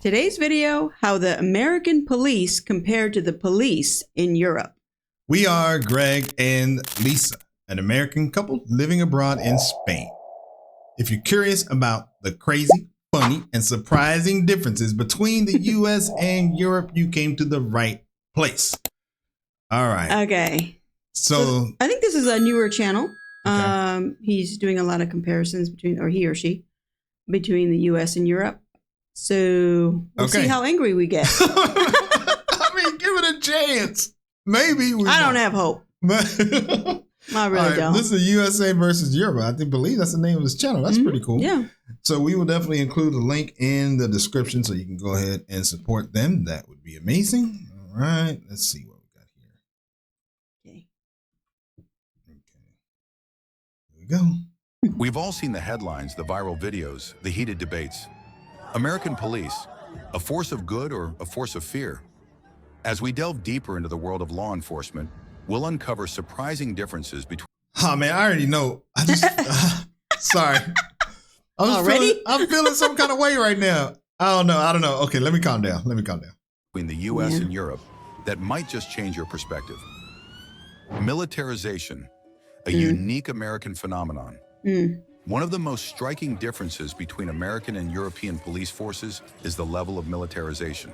Today's video, how the American police compared to the police in Europe. We are Greg and Lisa, an American couple living abroad in Spain. If you're curious about the crazy, funny, and surprising differences between the US and Europe, you came to the right place. All right. Okay. So I think this is a newer channel. Okay. He's doing a lot of comparisons between, or he or she, between the US and Europe. So we'll see how angry we get. I mean, give it a chance. Maybe we I don't have hope. But I really don't. This is USA versus Europe. I believe that's the name of this channel. That's pretty cool. Yeah. So we will definitely include a link in the description so you can go ahead and support them. That would be amazing. All right. Let's see what we got here. Okay. Here we go. We've all seen the headlines, the viral videos, the heated debates. American police, a force of good or a force of fear? As we delve deeper into the world of law enforcement, we'll uncover surprising differences between... Oh, man, I already know. I just... sorry. I'm feeling some kind of way right now. I don't know. Okay, let me calm down. Between the U.S. and Europe that might just change your perspective. Militarization, a unique American phenomenon. One of the most striking differences between American and European police forces is the level of militarization.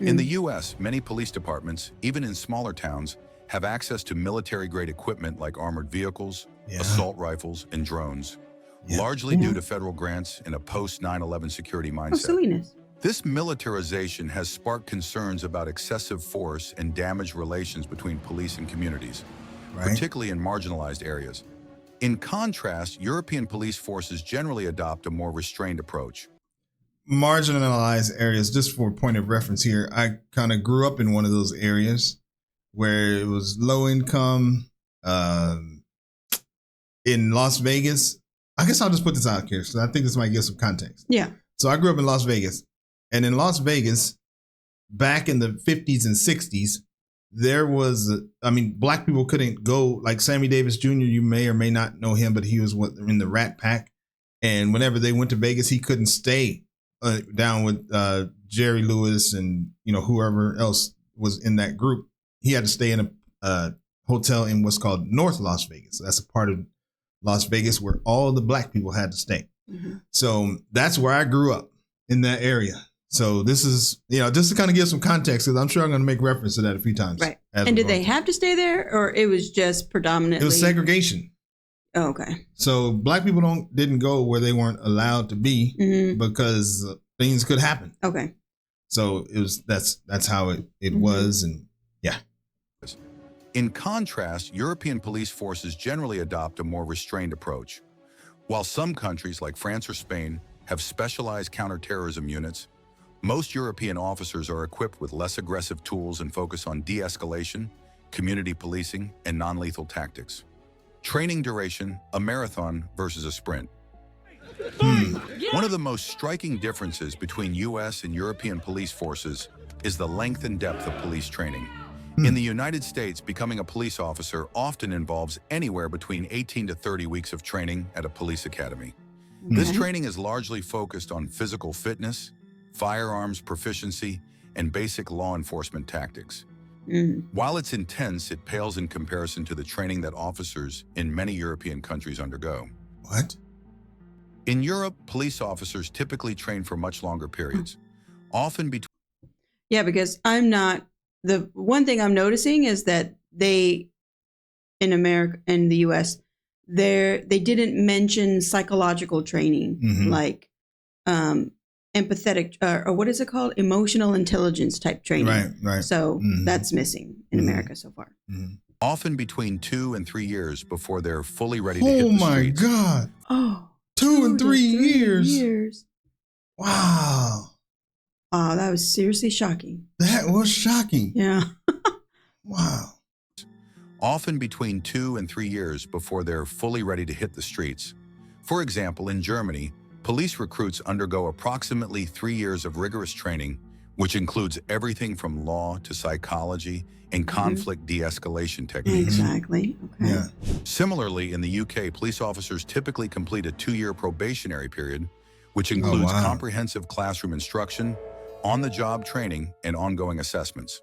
In the U.S., many police departments, even in smaller towns, have access to military-grade equipment like armored vehicles, assault rifles, and drones, largely due to federal grants and a post-9/11 security mindset. This militarization has sparked concerns about excessive force and damaged relations between police and communities, particularly in marginalized areas. In contrast, European police forces generally adopt a more restrained approach. Marginalized areas, just for a point of reference here, I kind of grew up in one of those areas where it was low income in Las Vegas. I guess I'll just put this out here, so I think this might give some context. Yeah. So I grew up in Las Vegas, and in Las Vegas, back in the 50s and 60s, there was, black people couldn't go, like Sammy Davis Jr., you may or may not know him, but he was in the Rat Pack. And whenever they went to Vegas, he couldn't stay down with Jerry Lewis and, whoever else was in that group. He had to stay in a hotel in what's called North Las Vegas. That's a part of Las Vegas where all the black people had to stay. So that's where I grew up, in that area. So this is, just to kind of give some context, because I'm sure I'm going to make reference to that a few times. Right. And did they have to stay there, or it was just predominantly? It was segregation. Oh, okay. So black people didn't go where they weren't allowed to be because things could happen. Okay. So that's how it was, and yeah. In contrast, European police forces generally adopt a more restrained approach. While some countries like France or Spain have specialized counterterrorism units, most European officers are equipped with less aggressive tools and focus on de-escalation, community policing, and non-lethal tactics. Training duration, a marathon versus a sprint. One of the most striking differences between U.S. and European police forces is the length and depth of police training. In the United States, becoming a police officer often involves anywhere between 18 to 30 weeks of training at a police academy. This training is largely focused on physical fitness, firearms proficiency, and basic law enforcement tactics. While it's intense, it pales in comparison to the training that officers in many European countries undergo. What? In Europe, police officers typically train for much longer periods, often between... Yeah, because the one thing I'm noticing is that they, in America and the US, they didn't mention psychological training, like empathetic, or what is it called? Emotional intelligence type training. Right. So that's missing in America so far. Often between 2 and 3 years before they're fully ready to hit the streets. Oh my God. Oh, 2 and 3 years. Wow. Oh, that was seriously shocking. That was shocking. Yeah. Wow. Often between 2 and 3 years before they're fully ready to hit the streets. For example, in Germany, police recruits undergo approximately 3 years of rigorous training, which includes everything from law to psychology and conflict de-escalation techniques. Exactly. Okay. Yeah. Similarly, in the UK, police officers typically complete a 2-year probationary period, which includes comprehensive classroom instruction, on-the-job training, and ongoing assessments.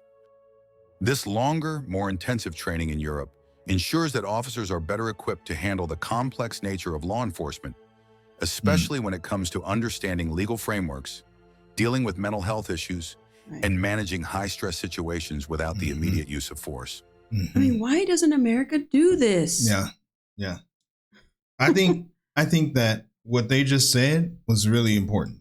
This longer, more intensive training in Europe ensures that officers are better equipped to handle the complex nature of law enforcement, especially when it comes to understanding legal frameworks, dealing with mental health issues, and managing high-stress situations without the immediate use of force. I mean, why doesn't America do this? Yeah. I think that what they just said was really important.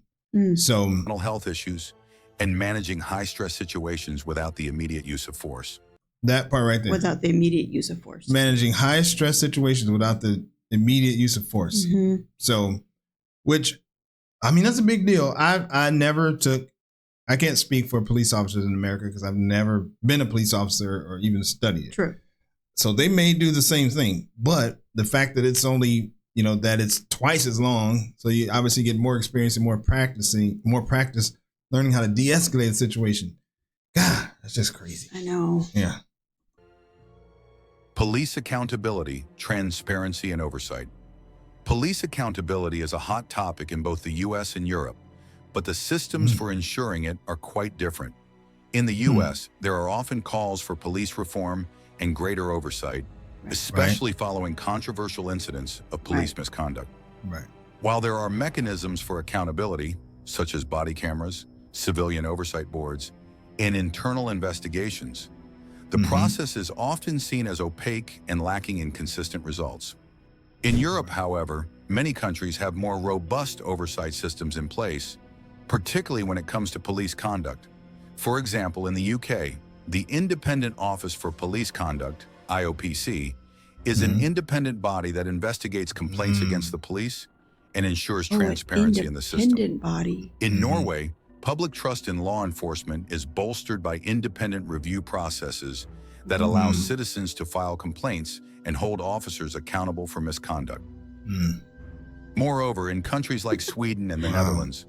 So Mental health issues and managing high-stress situations without the immediate use of force. that part right there. Without the immediate use of force. Managing high stress situations without the immediate use of force. So, which, I mean, that's a big deal. I can't speak for police officers in America because I've never been a police officer or even studied it. True. So they may do the same thing, but the fact that it's only, that it's twice as long. So you obviously get more experience and more practice learning how to de-escalate a situation. God, that's just crazy. I know. Yeah. Police accountability, transparency, and oversight. Police accountability is a hot topic in both the US and Europe, but the systems for ensuring it are quite different. In the US, there are often calls for police reform and greater oversight, especially following controversial incidents of police misconduct. Right. While there are mechanisms for accountability, such as body cameras, civilian oversight boards, and internal investigations, the process is often seen as opaque and lacking in consistent results. In Europe, however, many countries have more robust oversight systems in place, particularly when it comes to police conduct. For example, in the UK, the Independent Office for Police Conduct, IOPC, is an independent body that investigates complaints against the police and ensures transparency in the system. Independent body. In Norway, public trust in law enforcement is bolstered by independent review processes that allow citizens to file complaints and hold officers accountable for misconduct. Moreover, in countries like Sweden and the Netherlands,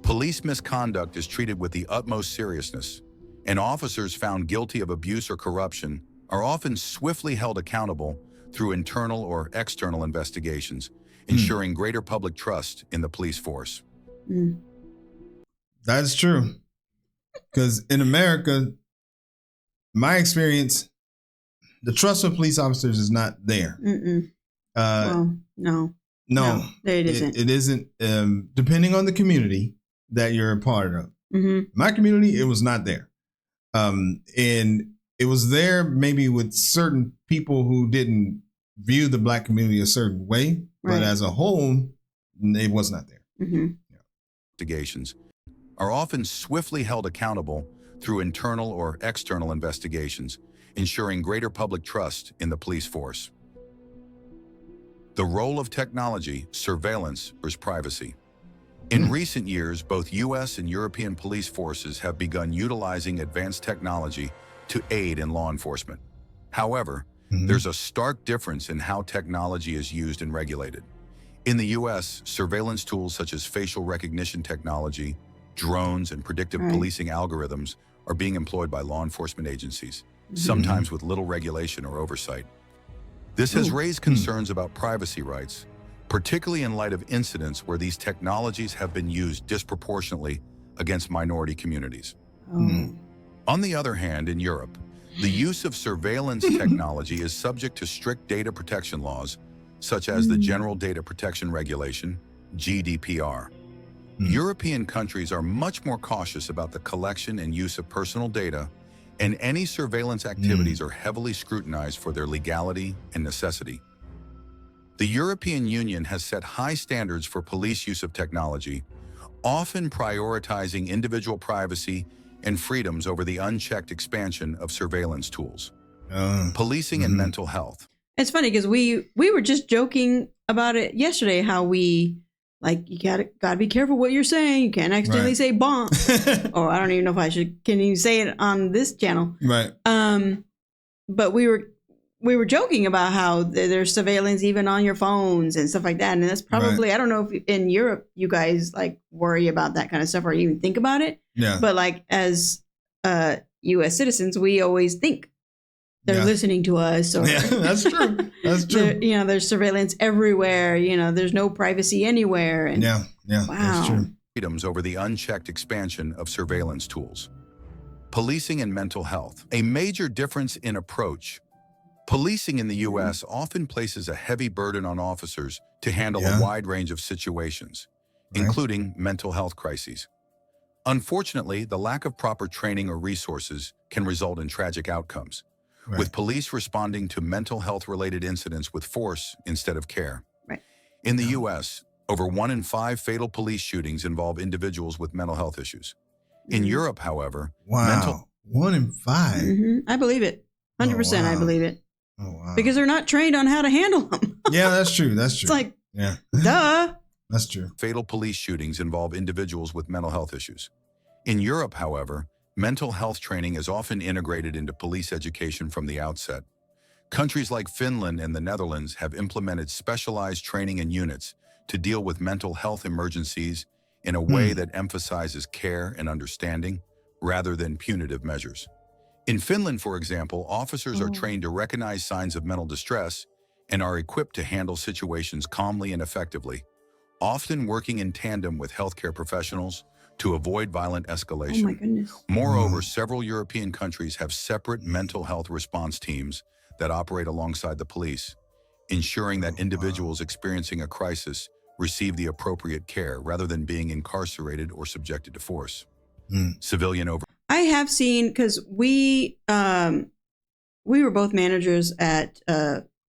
police misconduct is treated with the utmost seriousness, and officers found guilty of abuse or corruption are often swiftly held accountable through internal or external investigations, ensuring greater public trust in the police force. That's true. Because in America, my experience, the trust of police officers is not there. Well, no. No, it isn't. It isn't. Depending on the community that you're a part of. My community, it was not there. And it was there maybe with certain people who didn't view the Black community a certain way, but as a whole, it was not there. Investigations are often swiftly held accountable through internal or external investigations, ensuring greater public trust in the police force. The role of technology, surveillance versus privacy. In recent years, both US and European police forces have begun utilizing advanced technology to aid in law enforcement. However, there's a stark difference in how technology is used and regulated. In the US, surveillance tools such as facial recognition technology, drones, and predictive policing algorithms are being employed by law enforcement agencies, sometimes with little regulation or oversight. This has raised concerns about privacy rights, particularly in light of incidents where these technologies have been used disproportionately against minority communities. On the other hand, in Europe, the use of surveillance technology is subject to strict data protection laws, such as the General Data Protection Regulation, GDPR. European countries are much more cautious about the collection and use of personal data, and any surveillance activities are heavily scrutinized for their legality and necessity. The European Union has set high standards for police use of technology, often prioritizing individual privacy and freedoms over the unchecked expansion of surveillance tools. Policing and mental health. It's funny because we were just joking about it yesterday, how we, like, you gotta be careful what you're saying. You can't accidentally say bomb. Or I don't even know if I can even say it on this channel. Right. But we were joking about how there's surveillance even on your phones and stuff like that. And that's probably, I don't know if in Europe you guys like worry about that kind of stuff or even think about it. Yeah. But like as U.S. citizens, we always think they're listening to us. Or that's true. That's true. There's surveillance everywhere. There's no privacy anywhere. And yeah, wow. that's true. freedoms over the unchecked expansion of surveillance tools. Policing and mental health. A major difference in approach. Policing in the U.S. often places a heavy burden on officers to handle a wide range of situations, including mental health crises. Unfortunately, the lack of proper training or resources can result in tragic outcomes, with police responding to mental health-related incidents with force instead of care. In the U.S., over 1 in 5 fatal police shootings involve individuals with mental health issues. In Europe, however, 1 in 5. I believe it. 100%. I believe it. Oh, wow. Because they're not trained on how to handle them. Yeah, that's true. That's true. It's like, yeah, duh. That's true. Fatal police shootings involve individuals with mental health issues. In Europe, however, mental health training is often integrated into police education from the outset. Countries like Finland and the Netherlands have implemented specialized training and units to deal with mental health emergencies in a way that emphasizes care and understanding rather than punitive measures. In Finland, for example, officers are trained to recognize signs of mental distress and are equipped to handle situations calmly and effectively, often working in tandem with healthcare professionals to avoid violent escalation. Oh my goodness. Moreover, several European countries have separate mental health response teams that operate alongside the police, ensuring that individuals experiencing a crisis receive the appropriate care rather than being incarcerated or subjected to force. Civilian over. I have seen, because we were both managers at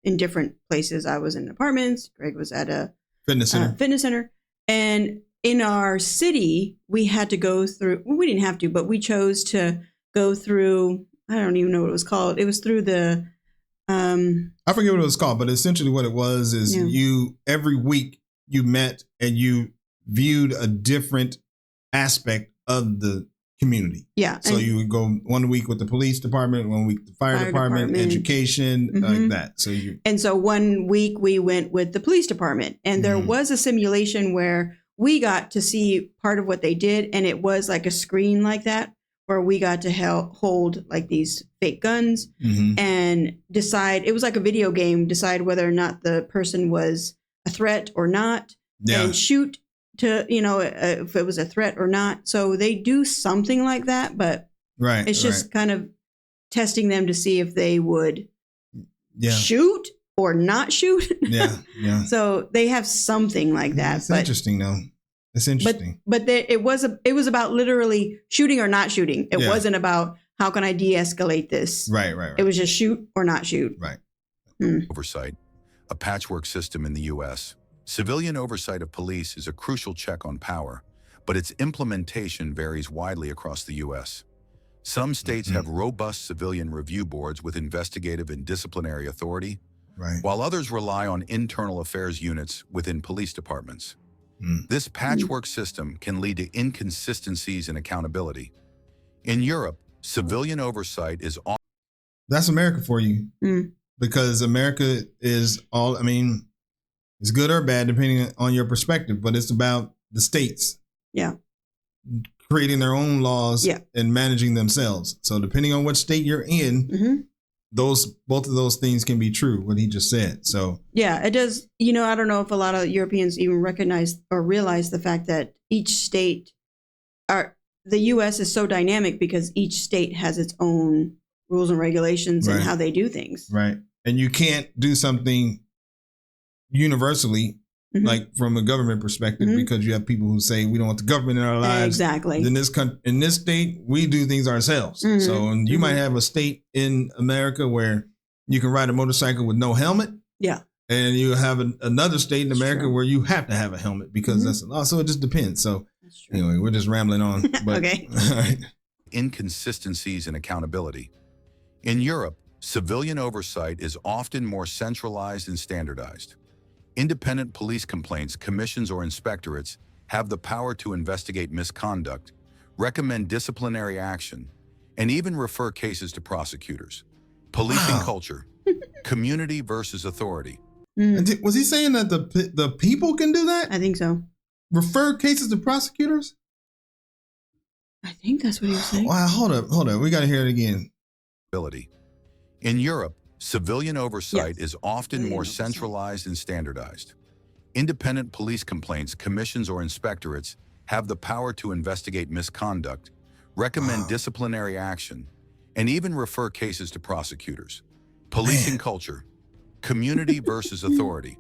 in different places. I was in apartments. Greg was at a Fitness center. And in our city, we had to go through. Well, we didn't have to, but we chose to go through. I don't even know what it was called. It was through the. I forget what it was called, but essentially what it was is you every week you met and you viewed a different aspect of the community. Yeah. So you would go 1 week with the police department, 1 week the fire department, education, like that. So 1 week we went with the police department, and there was a simulation where we got to see part of what they did, and it was like a screen like that where we got to hold like these fake guns and decide. It was like a video game, decide whether or not the person was a threat or not, and shoot to, if it was a threat or not. So they do something like that, but it's just kind of testing them to see if they would shoot or not shoot. So they have something like that. It's interesting though. It's interesting. But it was about literally shooting or not shooting. It wasn't about how can I de-escalate this. Right. It was just shoot or not shoot. Right. Oversight, a patchwork system in the U.S. Civilian oversight of police is a crucial check on power, but its implementation varies widely across the U.S. Some states have robust civilian review boards with investigative and disciplinary authority, while others rely on internal affairs units within police departments. This patchwork system can lead to inconsistencies in accountability. In Europe, civilian oversight is often... That's America for you. Because America is all, it's good or bad depending on your perspective, but it's about the states. Creating their own laws and managing themselves. So depending on what state you're in, both of those things can be true, what he just said. So it does. I don't know if a lot of Europeans even recognize or realize the fact that each state the U.S. is so dynamic because each state has its own rules and regulations and how they do things. Right. And you can't do something universally, like from a government perspective, because you have people who say we don't want the government in our lives. Exactly. In this state, we do things ourselves. So, and you might have a state in America where you can ride a motorcycle with no helmet. And you have another state in America where you have to have a helmet because that's the law. So it just depends. So anyway, we're just rambling on. But, okay. All right. Inconsistencies in accountability. In Europe, civilian oversight is often more centralized and standardized. Independent police complaints, commissions, or inspectorates have the power to investigate misconduct, recommend disciplinary action, and even refer cases to prosecutors. Policing culture, community versus authority. Was he saying that the people can do that? I think so. Refer cases to prosecutors? I think that's what he was saying. Wow, hold up. We got to hear it again. In Europe, civilian oversight is often more centralized and standardized. Independent police complaints, commissions, or inspectorates have the power to investigate misconduct, recommend disciplinary action, and even refer cases to prosecutors. Policing culture, community versus authority.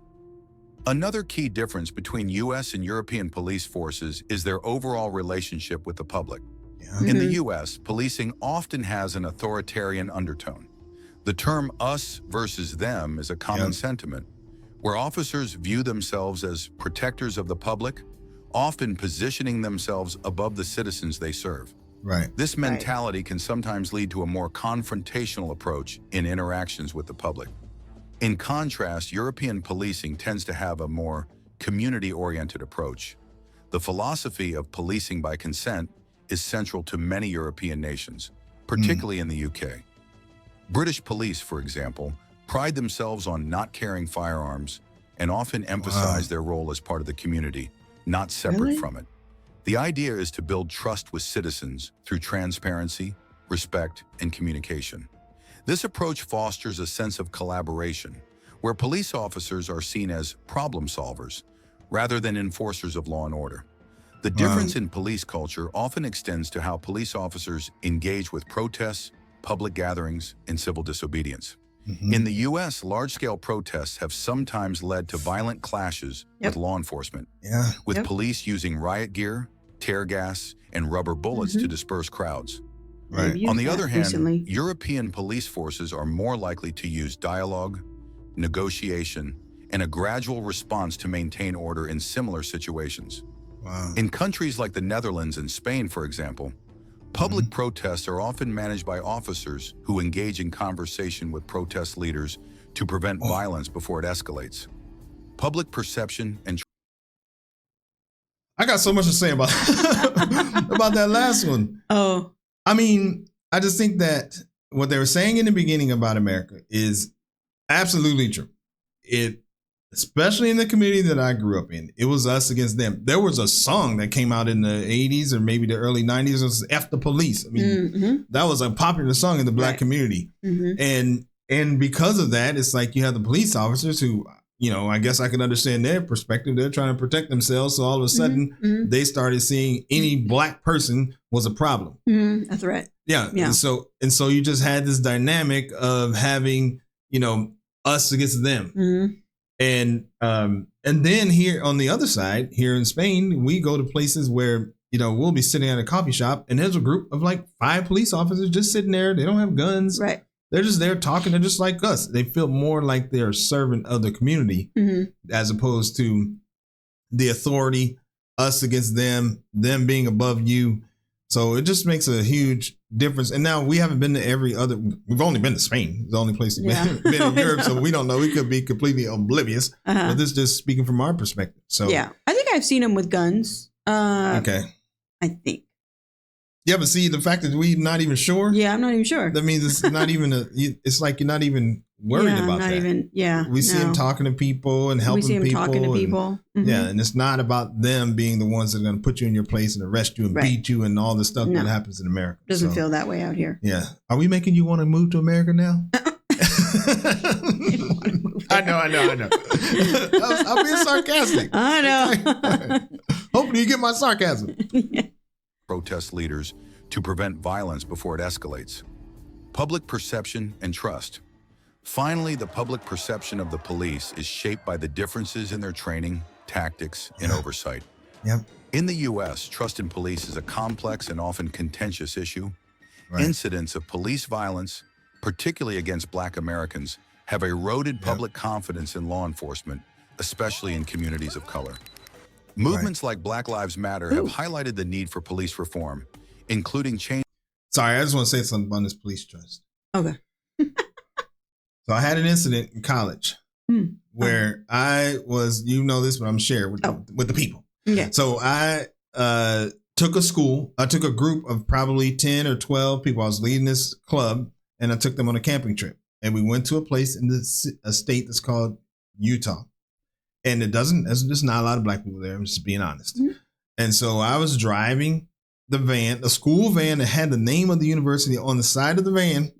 Another key difference between U.S. and European police forces is their overall relationship with the public. Yeah. In the U.S., policing often has an authoritarian undertone. The term us versus them is a common sentiment, where officers view themselves as protectors of the public, often positioning themselves above the citizens they serve. Right. This mentality can sometimes lead to a more confrontational approach in interactions with the public. In contrast, European policing tends to have a more community-oriented approach. The philosophy of policing by consent is central to many European nations, particularly in the UK. British police, for example, pride themselves on not carrying firearms and often emphasize their role as part of the community, not separate from it. The idea is to build trust with citizens through transparency, respect, and communication. This approach fosters a sense of collaboration, where police officers are seen as problem solvers rather than enforcers of law and order. The difference in police culture often extends to how police officers engage with protests, public gatherings, and civil disobedience. In the U.S., large-scale protests have sometimes led to violent clashes with law enforcement, with police using riot gear, tear gas, and rubber bullets to disperse crowds. Right. On the other hand, European police forces are more likely to use dialogue, negotiation, and a gradual response to maintain order in similar situations. In countries like the Netherlands and Spain, for example, public protests are often managed by officers who engage in conversation with protest leaders to prevent violence before it escalates. Public perception and I got so much to say about about that last one. I mean, I just think that what they were saying in the beginning about America is absolutely true. It, especially in the community that I grew up in, it was us against them. There was a song that came out in the 80s or maybe the early 90s. It was F the Police. I mean, that was a popular song in the black community. And because of that, it's like you have the police officers who, you know, I guess I can understand their perspective. They're trying to protect themselves. So all of a sudden, they started seeing any black person was a problem. A threat. Yeah. And so you just had this dynamic of having, you know, us against them. And then here on the other side, here in Spain, we go to places where, you know, we'll be sitting at a coffee shop and there's a group of like 5 police officers just sitting there. They don't have guns. Right. They're just there talking. They're just like us. They feel more like they're a servant of the community as opposed to the authority, us against them being above you. So it just makes a huge difference. And now we haven't been to we've only been to Spain. It's the only place we've been in Europe. So we don't know. We could be completely oblivious. But this is just speaking from our perspective. So yeah, I think I've seen them with guns. Okay. I think. Yeah, but see, the fact that we're not even sure. Yeah, I'm not even sure. That means it's not even it's like you're not even worried about that. We see him talking to people and helping people. We see him talking to people. Yeah, and it's not about them being the ones that are going to put you in your place and arrest you and beat you and all the stuff that happens in America. Doesn't feel that way out here. Yeah. Are we making you want to move to America now? I know. I'm being sarcastic. I know. Hopefully you get my sarcasm. Protest leaders to prevent violence before it escalates. Public perception and trust. Finally, the public perception of the police is shaped by the differences in their training, tactics, and oversight. In the U.S., trust in police is a complex and often contentious issue. Incidents of police violence, particularly against Black Americans, have eroded public confidence in law enforcement, especially in communities of color. Movements like Black Lives Matter have highlighted the need for police reform, including change. Sorry, I just want to say something about this police trust. Okay. So I had an incident in college where I was, you know this, but I'm sharing with the people. Okay. So I took a group of probably 10 or 12 people. I was leading this club and I took them on a camping trip. And we went to a place in a state that's called Utah. And there's not a lot of Black people there. I'm just being honest. And so I was driving the school van that had the name of the university on the side of the van.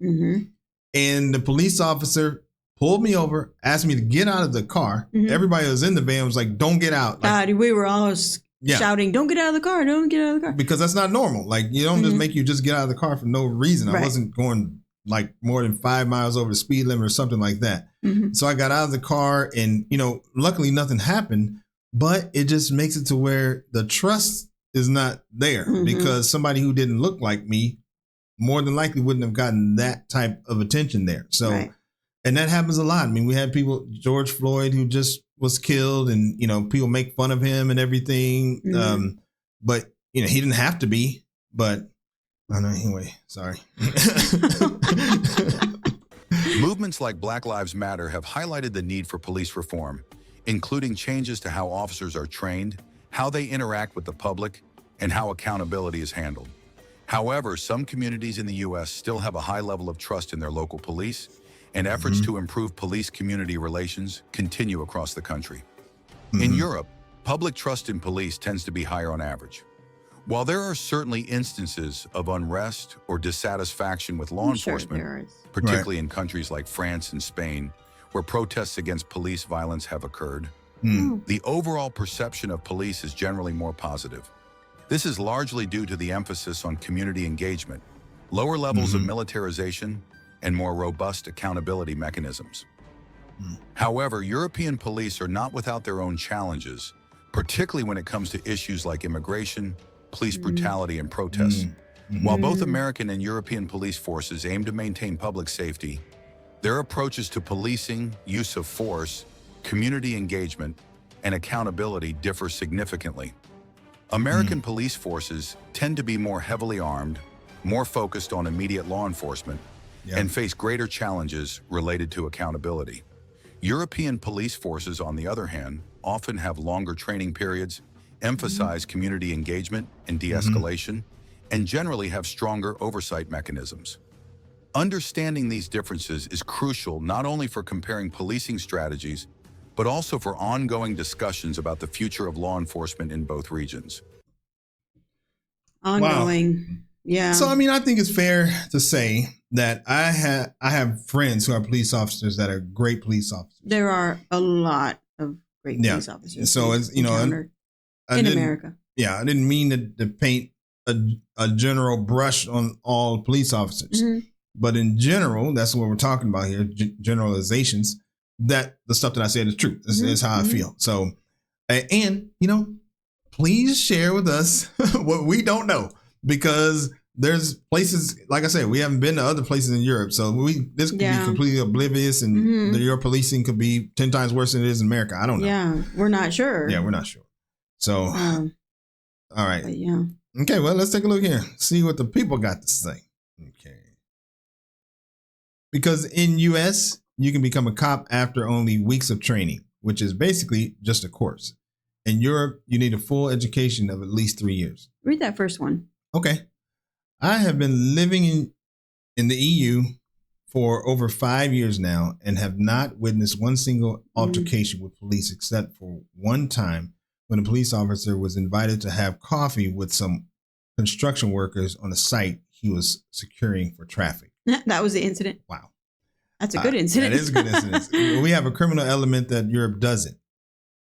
And the police officer pulled me over, asked me to get out of the car. Everybody who was in the van was like, don't get out. We were all Yeah. shouting, "Don't get out of the car! Don't get out of the car!" Because that's not normal. Like, you don't just Mhm. make you just get out of the car for no reason. I Right. wasn't going like more than 5 miles over the speed limit or something like that. Mhm. So I got out of the car and, luckily nothing happened, but it just makes it to where the trust is not there Mhm. because somebody who didn't look like me more than likely wouldn't have gotten that type of attention there. So, Right. and that happens a lot. I mean, we had people, George Floyd, who just was killed and, people make fun of him and everything. Mhm. But, he didn't have to be, but I don't know. Anyway, sorry. Movements like Black Lives Matter have highlighted the need for police reform, including changes to how officers are trained, how they interact with the public, and how accountability is handled. However, some communities in the U.S. still have a high level of trust in their local police, and efforts to improve police-community relations continue across the country. In Europe, public trust in police tends to be higher on average. While there are certainly instances of unrest or dissatisfaction with law I'm sure enforcement, there is. particularly in countries like France and Spain, where protests against police violence have occurred, Oh. the overall perception of police is generally more positive. This is largely due to the emphasis on community engagement, lower levels of militarization, and more robust accountability mechanisms. However, European police are not without their own challenges, particularly when it comes to issues like immigration, police brutality, and protests. While both American and European police forces aim to maintain public safety, their approaches to policing, use of force, community engagement, and accountability differ significantly. American police forces tend to be more heavily armed, more focused on immediate law enforcement, and face greater challenges related to accountability. European police forces, on the other hand, often have longer training periods, emphasize community engagement and de-escalation, and generally have stronger oversight mechanisms. Understanding these differences is crucial not only for comparing policing strategies, but also for ongoing discussions about the future of law enforcement in both regions. Ongoing. Yeah. So, I mean, I think it's fair to say that I have friends who are police officers that are great police officers. There are a lot of great Yeah. police officers. So it's, encountered I in didn't- America. Yeah, I didn't mean to paint a general brush on all police officers. Mhm. But in general, that's what we're talking about here, generalizations, that the stuff that I said is true. This is how I feel. So, and, please share with us what we don't know, because there's places, like I said, we haven't been to other places in Europe. So this could be completely oblivious and your policing could be 10 times worse than it is in America. I don't know. Yeah. We're not sure. Yeah, we're not sure. So, all right. But yeah. Okay, well, let's take a look here. See what the people got to say. Okay. Because in US, you can become a cop after only weeks of training, which is basically just a course. In Europe, you need a full education of at least 3 years. Read that first one. Okay. I have been living in the EU for over 5 years now and have not witnessed one single altercation with police except for one time when a police officer was invited to have coffee with some construction workers on a site he was securing for traffic. That was the incident. Wow. That's a good incident. That is a good incident. We have a criminal element that Europe doesn't.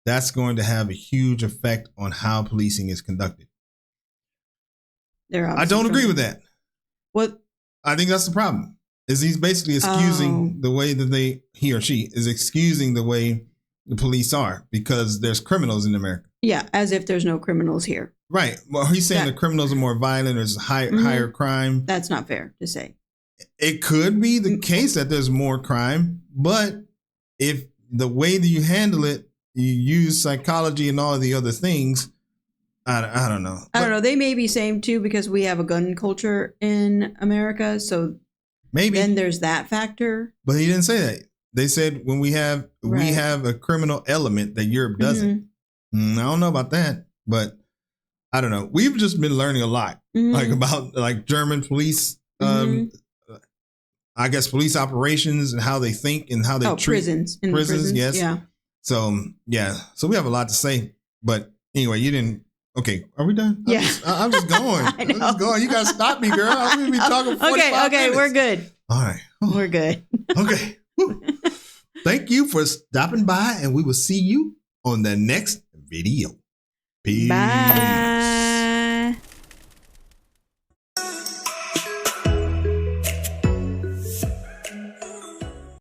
That's going to have a huge effect on how policing is conducted. I don't agree with that. What? I think that's the problem. Is he's basically excusing the way that he or she is excusing the way the police are because there's criminals in America. Yeah, as if there's no criminals here. Right. Well, he's saying the criminals are more violent. There's higher crime. That's not fair to say. It could be the case that there's more crime, but if the way that you handle it, you use psychology and all of the other things, I don't know. I don't know. They may be saying too because we have a gun culture in America, so maybe then there's that factor. But he didn't say that. They said when we have a criminal element that Europe doesn't. I don't know about that, but I don't know. We've just been learning a lot, like about like German police. I guess police operations and how they think and how they treat prisons. Yes. Yeah. So so we have a lot to say. But anyway, you didn't. Okay, are we done? Yeah. I'm just going. I'm just going. You gotta stop me, girl. I'm gonna be talking 45 minutes. We're good. All right. We're good. Okay. Thank you for stopping by, and we will see you on the next video. Peace. Bye.